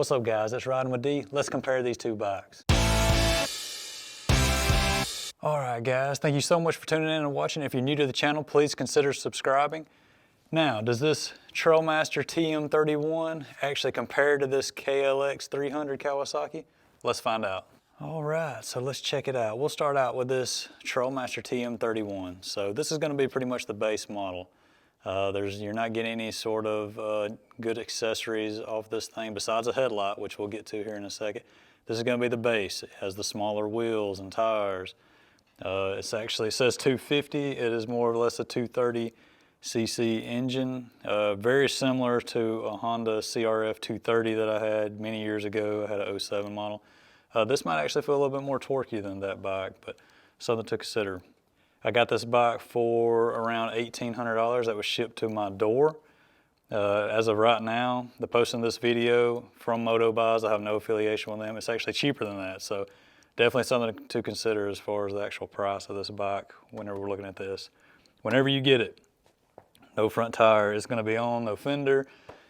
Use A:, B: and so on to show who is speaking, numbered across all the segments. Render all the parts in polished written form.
A: What's up guys, it's Riding with D. Let's compare these two bikes. Alright guys, thank you so much for tuning in and watching. If you're new to the channel, please consider subscribing. Now, does this Trailmaster TM31 actually compare to this KLX 300 Kawasaki? Let's find out. Alright, so let's check it out. We'll start out with this Trailmaster TM31. So this is going to be pretty much the base model. You're not getting any sort of good accessories off this thing besides a headlight, which we'll get to here in a second. This is going to be the base. It has the smaller wheels and tires. It says 250. It is more or less a 230 cc engine, very similar to a Honda CRF 230 that I had many years ago. I had an 07 model. This might actually feel a little bit more torquey than that bike, but something to consider. I got this bike for around $1,800 that was shipped to my door. As of right now, the posting this video from Moto Buys, I have no affiliation with them. It's actually cheaper than that, so definitely something to consider as far as the actual price of this bike whenever we're looking at this. Whenever you get it, no front tire is going to be on, no fender.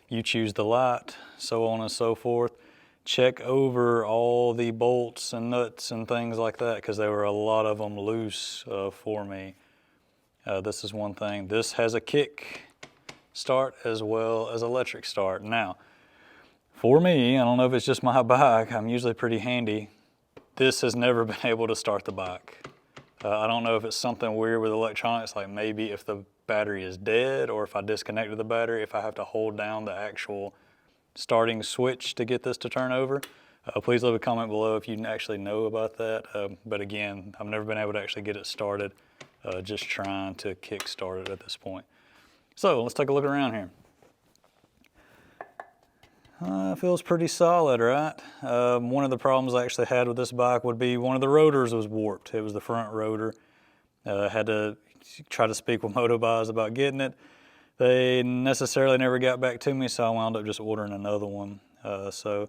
A: You choose the light, so on and so forth. Check over all the bolts and nuts and things like that because there were a lot of them loose for me. This is one thing. This has a kick start as well as electric start. Now, for me, I don't know if it's just my bike, I'm usually pretty handy. This has never been able to start the bike. I don't know if it's something weird with electronics, like maybe if the battery is dead or if I disconnected the battery, if I have to hold down the actual starting switch to get this to turn over. Please leave a comment below if you actually know about that. But again, I've never been able to actually get it started, just trying to kick start it at this point. So let's take a look around here. Feels pretty solid, right? One of the problems I actually had with this bike would be one of the rotors was warped. It was the front rotor. Had to try to speak with Moto Buys about getting it. They necessarily never got back to me, so I wound up just ordering another one. So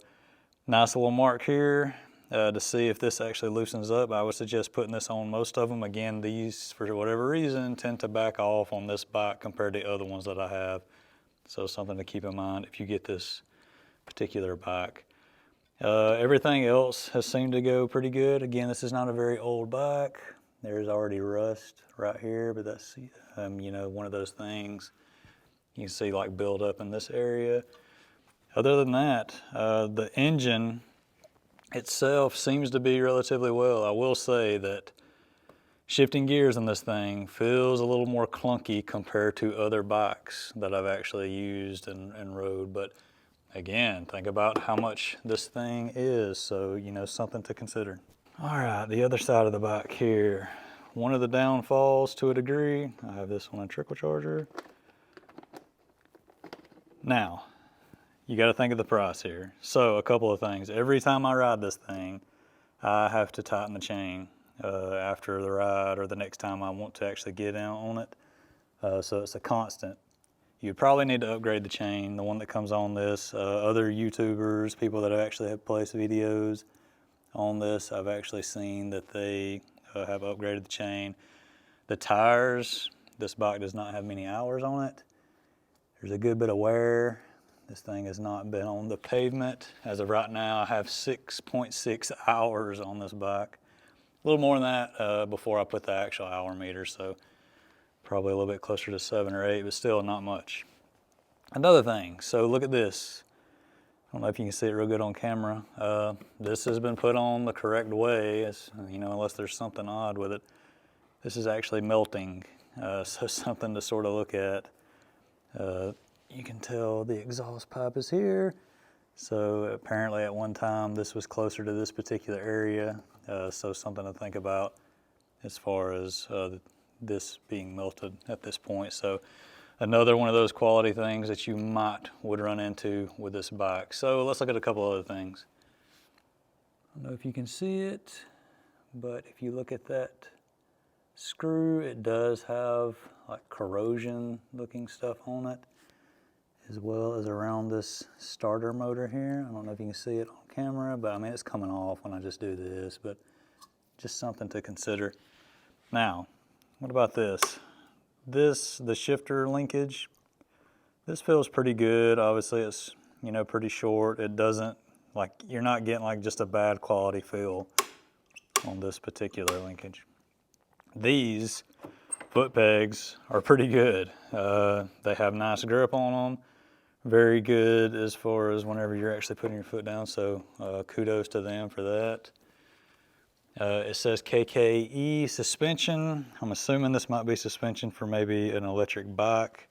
A: nice little mark here to see if this actually loosens up. I would suggest putting this on most of them. Again, these, for whatever reason, tend to back off on this bike compared to other ones that I have. So something to keep in mind if you get this particular bike. Everything else has seemed to go pretty good. Again, this is not a very old bike. There's already rust right here, but that's you know, one of those things you can see like build up in this area. Other than that, the engine itself seems to be relatively well. I will say that shifting gears in this thing feels a little more clunky compared to other bikes that I've actually used and rode, but again, think about how much this thing is, so you know, something to consider. All right, the other side of the bike here. One of the downfalls to a degree, I have this one on trickle charger. Now, you got to think of the price here. So a couple of things. Every time I ride this thing, I have to tighten the chain after the ride or the next time I want to actually get out on it. So it's a constant. You probably need to upgrade the chain, the one that comes on this. Other YouTubers, people that actually have placed videos on this, I've actually seen that they have upgraded the chain. The tires, this bike does not have many hours on it. There's a good bit of wear. This thing has not been on the pavement. As of right now, I have 6.6 hours on this bike. A little more than that before I put the actual hour meter, so probably a little bit closer to 7 or 8, but still not much. Another thing, so look at this. I don't know if you can see it real good on camera. This has been put on the correct way, as, you know, unless there's something odd with it. This is actually melting, so something to sort of look at. You can tell the exhaust pipe is here. So apparently at one time this was closer to this particular area, so something to think about as far as this being melted at this point. So another one of those quality things that you would run into with this bike. So let's look at a couple other things. I don't know if you can see it, but if you look at that screw, it does have like corrosion looking stuff on it, as well as around this starter motor here. I don't know if you can see it on camera, but I mean, it's coming off when I just do this, but just something to consider. Now, what about this? The shifter linkage, this feels pretty good. Obviously it's, you know, pretty short. It doesn't Like you're not getting like just a bad quality feel on this particular linkage. These foot pegs are pretty good. They have nice grip on them. Very good as far as whenever you're actually putting your foot down, so kudos to them for that. It says KKE suspension. I'm assuming this might be suspension for maybe an electric bike.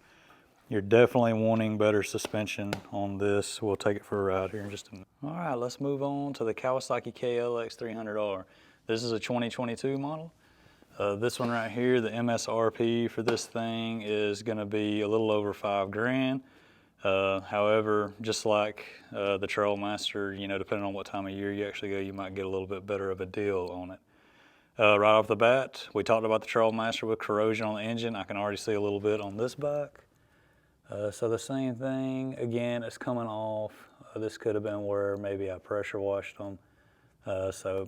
A: You're definitely wanting better suspension on this. We'll take it for a ride here in just a minute. All right, let's move on to the Kawasaki KLX 300R. This is a 2022 model. This one right here, the MSRP for this thing is gonna be a little over $5,000. However, just like the Trailmaster, you know, depending on what time of year you actually go, you might get a little bit better of a deal on it. Right off the bat, we talked about the Trailmaster with corrosion on the engine. I can already see a little bit on this bike. So the same thing, again, it's coming off. This could have been where maybe I pressure washed them. So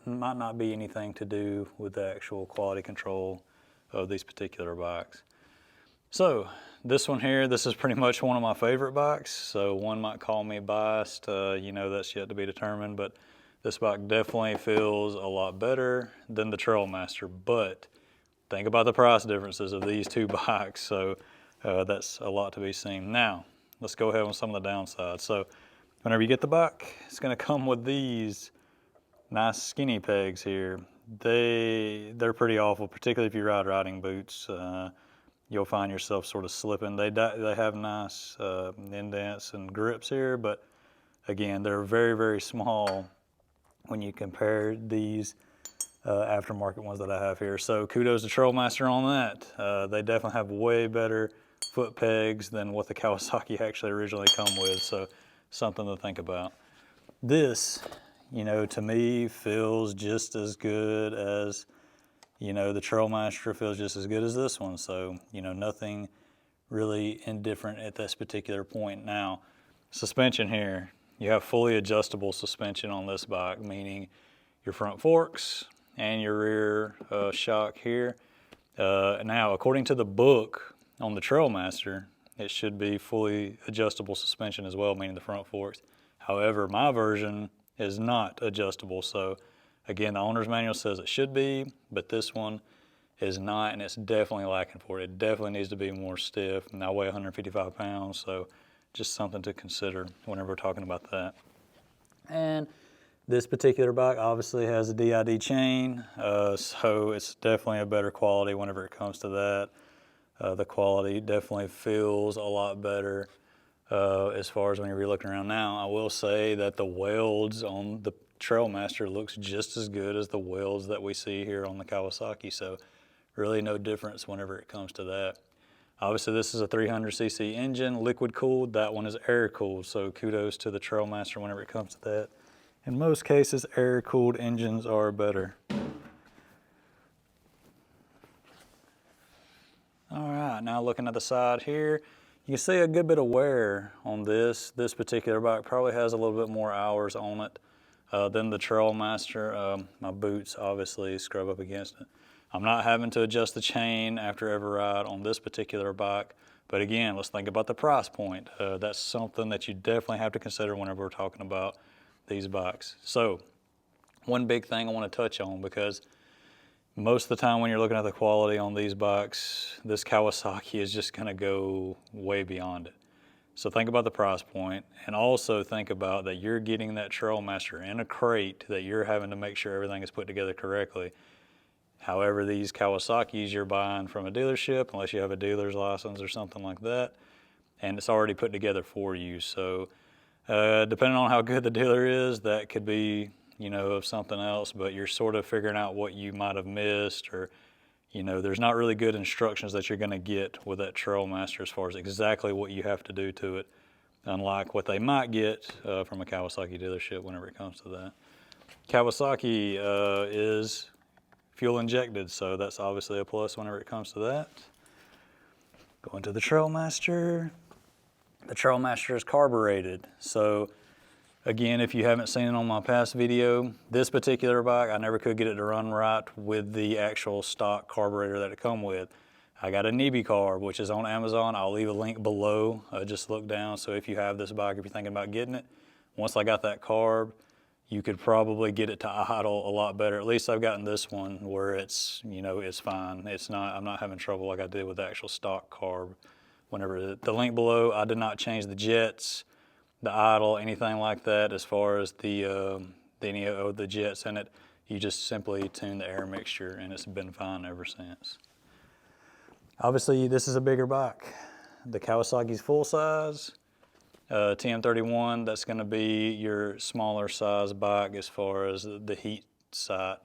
A: might not be anything to do with the actual quality control of these particular bikes. So this one here, this is pretty much one of my favorite bikes. So one might call me biased, you know, that's yet to be determined, but this bike definitely feels a lot better than the Trailmaster. But think about the price differences of these two bikes. So that's a lot to be seen. Now, let's go ahead on some of the downsides. So whenever you get the bike, it's gonna come with these nice skinny pegs here. They're pretty awful, particularly if you ride riding boots. You'll find yourself sort of slipping. They have nice indents and grips here, but again, they're very, very small when you compare these aftermarket ones that I have here. So kudos to Trailmaster on that. They definitely have way better foot pegs than what the Kawasaki actually originally come with, so something to think about. This, you know, to me feels just as good as, you know, the Trailmaster feels just as good as this one. So, you know, nothing really indifferent at this particular point. Now, suspension here, you have fully adjustable suspension on this bike, meaning your front forks and your rear shock here. Now, according to the book on the Trailmaster, it should be fully adjustable suspension as well, meaning the front forks. However, my version is not adjustable. So again, the owner's manual says it should be, but this one is not, and it's definitely lacking for it. It definitely needs to be more stiff, and I weigh 155 pounds, so just something to consider whenever we're talking about that. And this particular bike obviously has a DID chain, so it's definitely a better quality whenever it comes to that. The quality definitely feels a lot better as far as when you're looking around now. I will say that the welds on the Trailmaster looks just as good as the welds that we see here on the Kawasaki, so really no difference whenever it comes to that. Obviously this is a 300cc engine, liquid cooled. That one is air cooled, so kudos to the Trailmaster whenever it comes to that. In most cases, air cooled engines are better. All right, now looking at the side here, you can see a good bit of wear on this. This particular bike probably has a little bit more hours on it than the Trailmaster. My boots obviously scrub up against it. I'm not having to adjust the chain after every ride on this particular bike, but again, let's think about the price point. That's something that you definitely have to consider whenever we're talking about these bikes. So, one big thing I want to touch on, because most of the time when you're looking at the quality on these bikes, this Kawasaki is just going to go way beyond it. So think about the price point, and also think about that you're getting that Trailmaster in a crate, that you're having to make sure everything is put together correctly. However, these Kawasaki's you're buying from a dealership, unless you have a dealer's license or something like that, and it's already put together for you. So depending on how good the dealer is, that could be, you know, of something else, but you're sort of figuring out what you might have missed, or, you know, there's not really good instructions that you're going to get with that Trailmaster as far as exactly what you have to do to it, unlike what they might get from a Kawasaki dealership whenever it comes to that. Kawasaki is fuel injected, so that's obviously a plus whenever it comes to that. Going to the Trailmaster. The Trailmaster is carbureted, so again, if you haven't seen it on my past video, this particular bike, I never could get it to run right with the actual stock carburetor that it come with. I got a Nibbi Carb, which is on Amazon. I'll leave a link below. Just look down, so if you have this bike, if you're thinking about getting it, once I got that carb, you could probably get it to idle a lot better. At least I've gotten this one where it's, you know, it's fine. It's not, I'm not having trouble like I did with the actual stock carb. Whenever the link below, I did not change the jets, the idle, anything like that as far as the jets in it. You just simply tune the air mixture and it's been fine ever since. Obviously, this is a bigger bike. The Kawasaki's full size, TM31, that's gonna be your smaller size bike as far as the heat sight,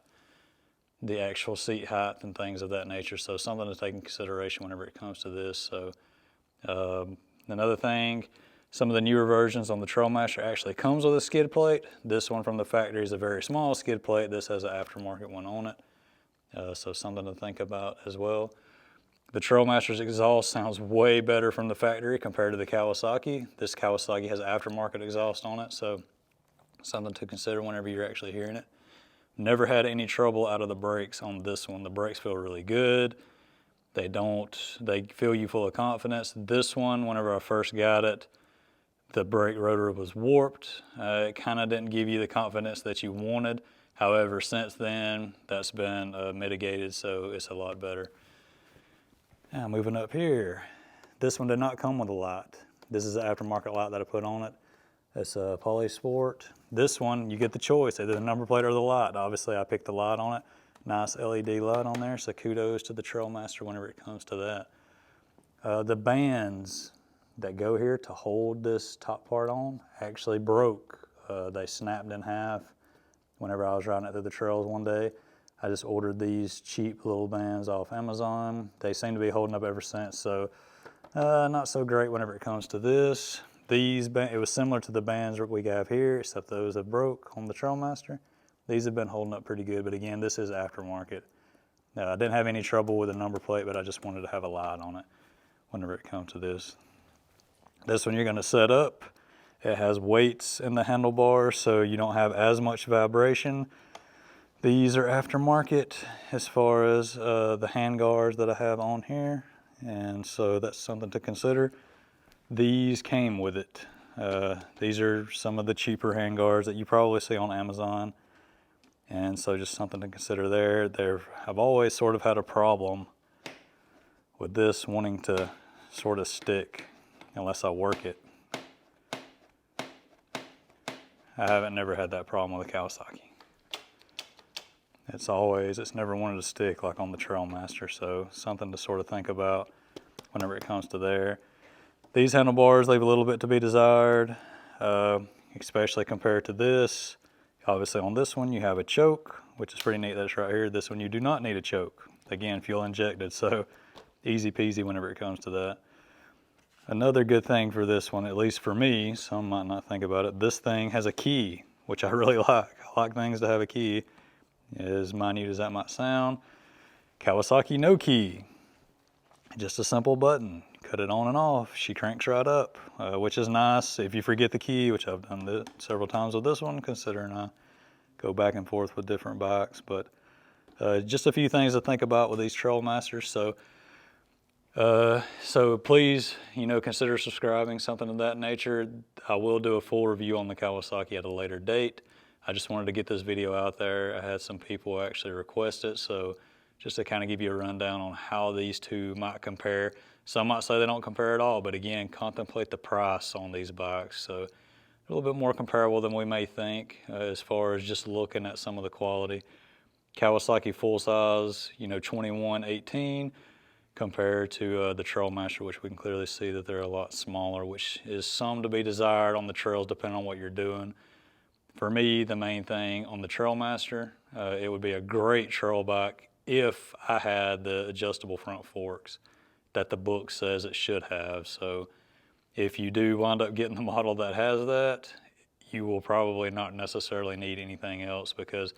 A: the actual seat height and things of that nature. So something to take in consideration whenever it comes to this. So another thing, some of the newer versions on the Trailmaster actually comes with a skid plate. This one from the factory is a very small skid plate. This has an aftermarket one on it. So something to think about as well. The Trailmaster's exhaust sounds way better from the factory compared to the Kawasaki. This Kawasaki has aftermarket exhaust on it, so something to consider whenever you're actually hearing it. Never had any trouble out of the brakes on this one. The brakes feel really good. They fill you full of confidence. This one, whenever I first got it, the brake rotor was warped. It kind of didn't give you the confidence that you wanted. However, since then, that's been mitigated, so it's a lot better. Now moving up here, this one did not come with a light. This is the aftermarket light that I put on it. It's a Poly Sport. This one, you get the choice, either the number plate or the light. Obviously, I picked the light on it. Nice LED light on there, so kudos to the Trailmaster whenever it comes to that. The bands that go here to hold this top part on actually broke. They snapped in half whenever I was riding it through the trails one day. I just ordered these cheap little bands off Amazon. They seem to be holding up ever since, so not so great whenever it comes to this. It was similar to the bands that we have here, except those have broke on the Trailmaster. These have been holding up pretty good, but again, this is aftermarket. I didn't have any trouble with the number plate, but I just wanted to have a light on it whenever it comes to this. This one you're gonna set up. It has weights in the handlebars, so you don't have as much vibration. These are aftermarket as far as the hand guards that I have on here, and so that's something to consider. These came with it. These are some of the cheaper hand guards that you probably see on Amazon, and so just something to consider there. I've always sort of had a problem with this wanting to sort of stick unless I work it. I haven't never had that problem with a Kawasaki. It's never wanted to stick like on the Trailmaster, so something to sort of think about whenever it comes to there. These handlebars leave a little bit to be desired, especially compared to this. Obviously on this one you have a choke, which is pretty neat that it's right here. This one you do not need a choke. Again, fuel injected, so easy peasy whenever it comes to that. Another good thing for this one, at least for me, some might not think about it, this thing has a key, which I really like. I like things to have a key. As minute as that might sound, Kawasaki no key. Just a simple button. Cut it on and off. She cranks right up, which is nice if you forget the key, which I've done several times with this one, considering I go back and forth with different bikes. But just a few things to think about with these Trailmasters. So please, consider subscribing, something of that nature. I will do a full review on the Kawasaki at a later date. I just wanted to get this video out there. I had some people actually request it, so just to kind of give you a rundown on how these two might compare. Some might say they don't compare at all, but again, contemplate the price on these bikes. So a little bit more comparable than we may think as far as just looking at some of the quality. Kawasaki full size, 2118 compared to the Trailmaster, which we can clearly see that they're a lot smaller, which is some to be desired on the trails depending on what you're doing. For me, the main thing on the Trailmaster, it would be a great trail bike if I had the adjustable front forks that the book says it should have. So if you do wind up getting the model that has that, you will probably not necessarily need anything else because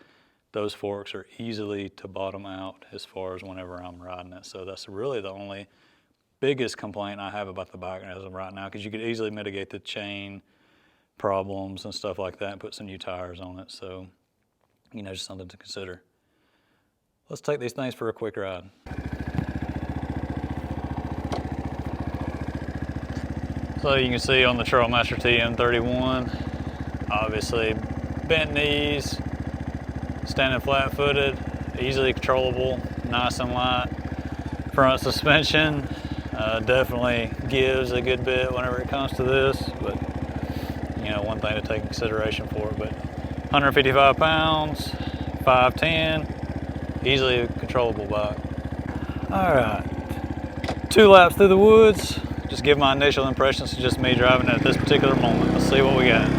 A: those forks are easily to bottom out as far as whenever I'm riding it. So that's really the only biggest complaint I have about the bike as of right now, because you could easily mitigate the chain problems and stuff like that and put some new tires on it. So, just something to consider. Let's take these things for a quick ride. So you can see on the Trailmaster TM31, Obviously, bent knees, standing flat-footed, easily controllable, nice and light. Front suspension definitely gives a good bit whenever it comes to this, but you know, one thing to take in consideration for it. But 155 pounds, 5'10", easily a controllable bike. All right, 2 laps through the woods. Just give my initial impressions of just me driving it at this particular moment. Let's see what we got.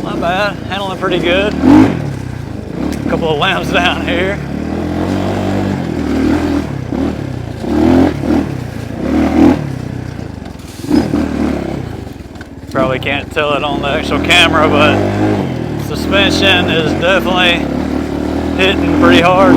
A: Not bad, handling pretty good. A couple of limbs down here. Probably can't tell it on the actual camera, but suspension is definitely hitting pretty hard.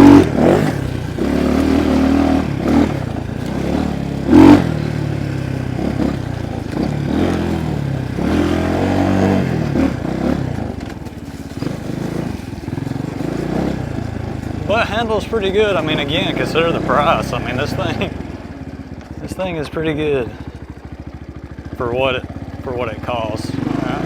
A: But handles pretty good. I mean, again, consider the price. I mean, this thing is pretty good for what it costs. Right.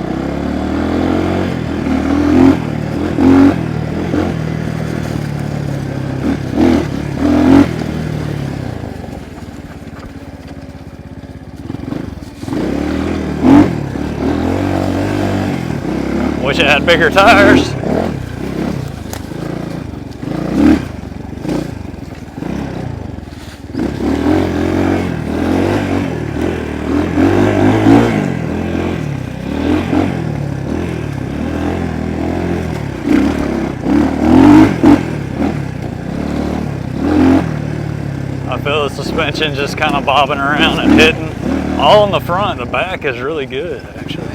A: Wish it had bigger tires. I feel the suspension just kind of bobbing around and hitting. All in the front. The back is really good, actually.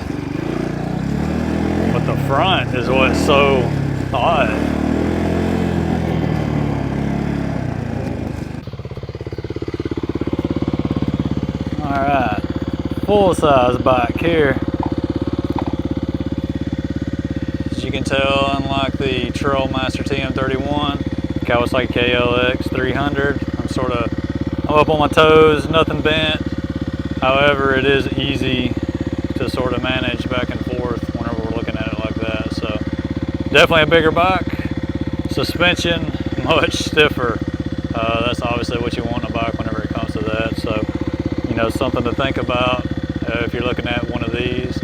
A: But the front is what's so odd. Alright, full size bike here. As you can tell, unlike the Trailmaster TM31, Kawasaki KLX 300, I'm up on my toes, nothing bent. However, it is easy to sort of manage back and forth whenever we're looking at it like that. So definitely a bigger bike. Suspension much stiffer. That's obviously what you want in a bike whenever it comes to that. So, you know, something to think about if you're looking at one of these.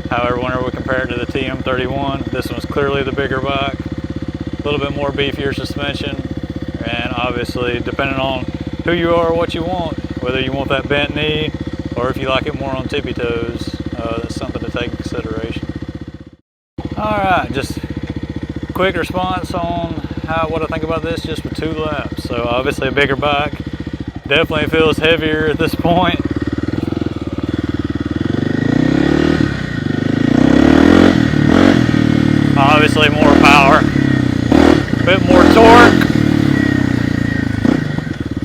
A: However, whenever we compare it to the TM31, this one's clearly the bigger bike. A little bit more beefier suspension. And obviously, depending on who you are, what you want, whether you want that bent knee or if you like it more on tippy toes, that's something to take in consideration. All right, just quick response on what I think about this just with 2 laps. So obviously a bigger bike, definitely feels heavier at this point. Obviously more power, a bit more torque.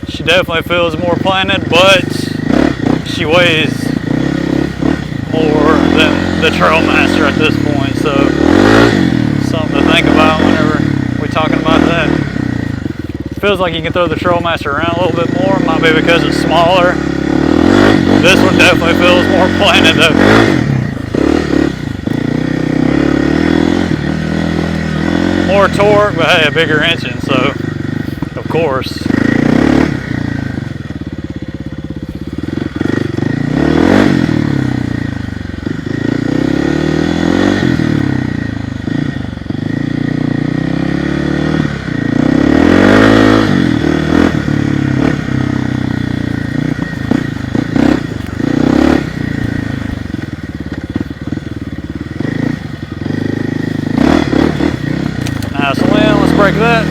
A: She definitely feels more planted, but she weighs more than the Trailmaster at this point, so something to think about whenever we're talking about that. Feels like you can throw the Trailmaster around a little bit more. Might be because it's smaller. This one definitely feels more planted though. More torque, but hey, a bigger engine, so of course. Let's break that.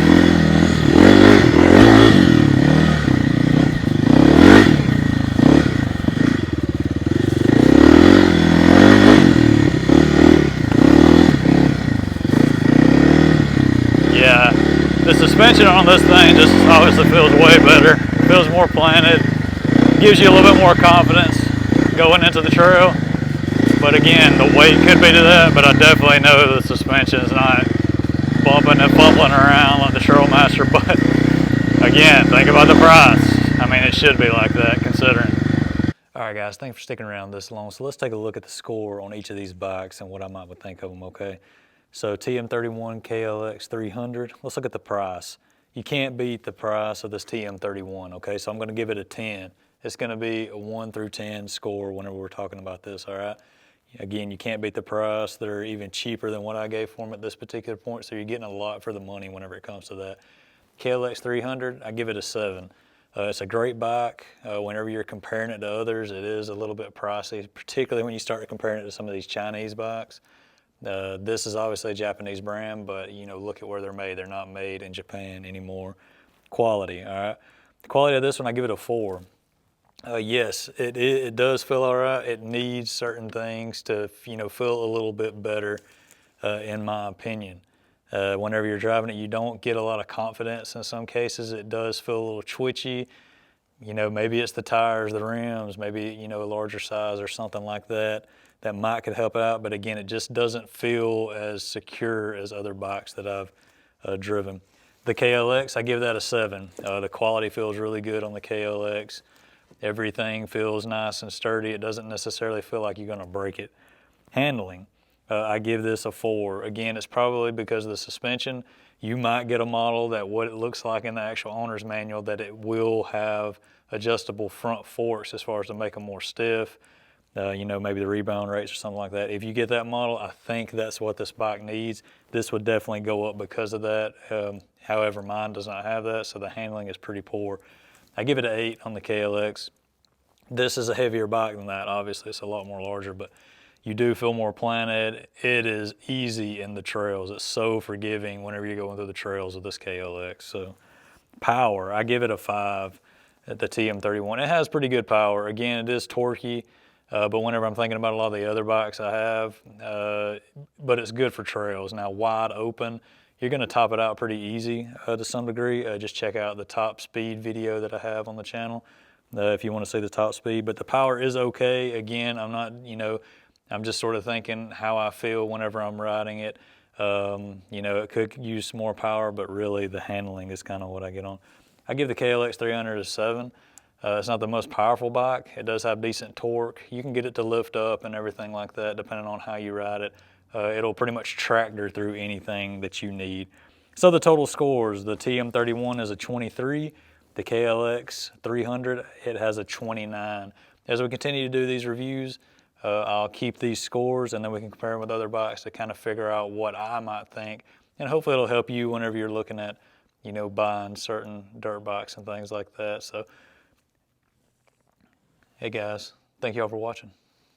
A: Yeah, the suspension on this thing just obviously feels way better. Feels more planted, gives you a little bit more confidence going into the trail. But again, the weight could be to that, but I definitely know the suspension is not bumping and fumbling around like the Trailmaster, but again, think about the price. I mean, it should be like that considering. All right, guys, thanks for sticking around this long. So let's take a look at the score on each of these bikes and what I might would think of them, okay? So TM31 KLX 300, let's look at the price. You can't beat the price of this TM31, okay? So I'm gonna give it a 10. It's gonna be a 1 through 10 score whenever we're talking about this, all right? Again, you can't beat the price. They're even cheaper than what I gave for them at this particular point, so you're getting a lot for the money whenever it comes to that. KLX 300, I give it a 7. It's a great bike. Whenever you're comparing it to others, it is a little bit pricey, particularly when you start comparing it to some of these Chinese bikes. This is obviously a Japanese brand, but you know, look at where they're made. They're not made in Japan anymore. Quality, all right? The quality of this one, I give it a 4. Yes, it does feel all right. It needs certain things to, you know, feel a little bit better, in my opinion. Whenever you're driving it, you don't get a lot of confidence in some cases. It does feel a little twitchy. You know, maybe it's the tires, the rims, maybe, you know, a larger size or something like that. That might could help out, but again, it just doesn't feel as secure as other bikes that I've driven. The KLX, I give that a 7. The quality feels really good on the KLX. Everything feels nice and sturdy. It doesn't necessarily feel like you're gonna break it. Handling, I give this a 4. Again, it's probably because of the suspension. You might get a model that what it looks like in the actual owner's manual, that it will have adjustable front forks as far as to make them more stiff. You know, maybe the rebound rates or something like that. If you get that model, I think that's what this bike needs. This would definitely go up because of that. However, mine does not have that, so the handling is pretty poor. I give it an 8 on the KLX. This is a heavier bike than that, obviously. It's a lot more larger, but you do feel more planted. It is easy in the trails. It's so forgiving whenever you're going through the trails with this KLX. So power, I give it a 5 at the TM31. It has pretty good power. Again, it is torquey, but whenever I'm thinking about a lot of the other bikes I have, but it's good for trails. Now, wide open, you're gonna top it out pretty easy to some degree. Just check out the top speed video that I have on the channel if you wanna see the top speed, but the power is okay. Again, I'm not, you know, I'm just sort of thinking how I feel whenever I'm riding it. You know, it could use more power, but really the handling is kind of what I get on. I give the KLX 300 a 7. It's not the most powerful bike. It does have decent torque. You can get it to lift up and everything like that, depending on how you ride it. It'll pretty much tractor through anything that you need. So the total scores, the TM31 is a 23. The KLX 300, it has a 29. As we continue to do these reviews, I'll keep these scores and then we can compare them with other bikes to kind of figure out what I might think. And hopefully it'll help you whenever you're looking at, you know, buying certain dirt bikes and things like that. So, hey guys, thank you all for watching.